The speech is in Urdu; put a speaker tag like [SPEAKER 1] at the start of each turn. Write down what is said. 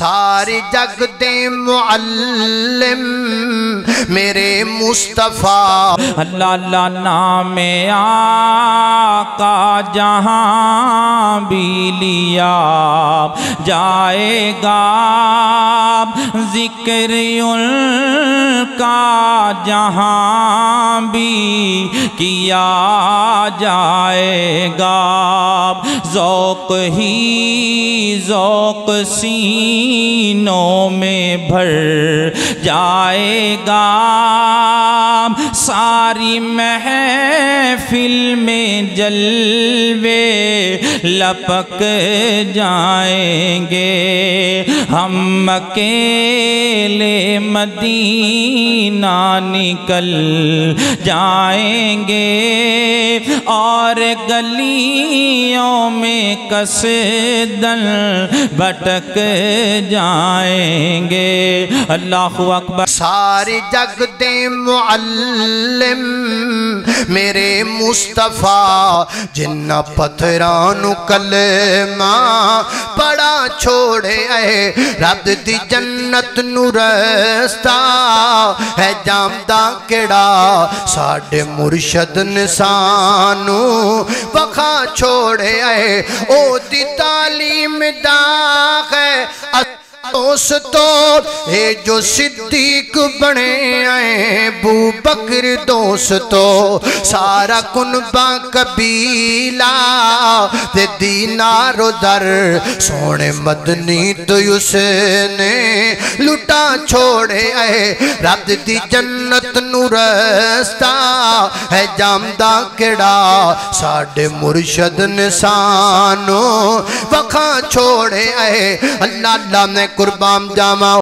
[SPEAKER 1] ساری جگ دے معلم میرے مصطفیٰ
[SPEAKER 2] اللہ اللہ نام آقا جہاں بھی لیا جائے گا ذکر ان کا جہاں بھی کیا جائے گا ذوق ہی ذوق سینوں میں بھر جائے گا ساری محفل میں جلوے لپک جائیں گے ہم اکیلے مدینہ نکل جائیں گے اور گلیوں میں قصدن بھٹک جائیں گے اللہ اکبر
[SPEAKER 1] ساری جگ دے معلم میرے مصطفیٰ جنہ پتھرانو کلمہ پڑا چھوڑے اے رب دی جنت نو رستہ ہے جامدہ کڑا ساڑھے مرشد نسانو بخا چھوڑے اے او دی تعلیم داغ ہے دوستو اے جو صدیق بنے آئے ابو بکر دوستو سارا کنبہ قبیلہ دے دینار و در سونے مدنی تو نے لٹا چھوڑے آئے رب دی جنت نو رستہ ہے جامدہ کڑا ساڑھے مرشد نسانو وکھاں چھوڑے آئے اللہ اللہ میں قربان جاما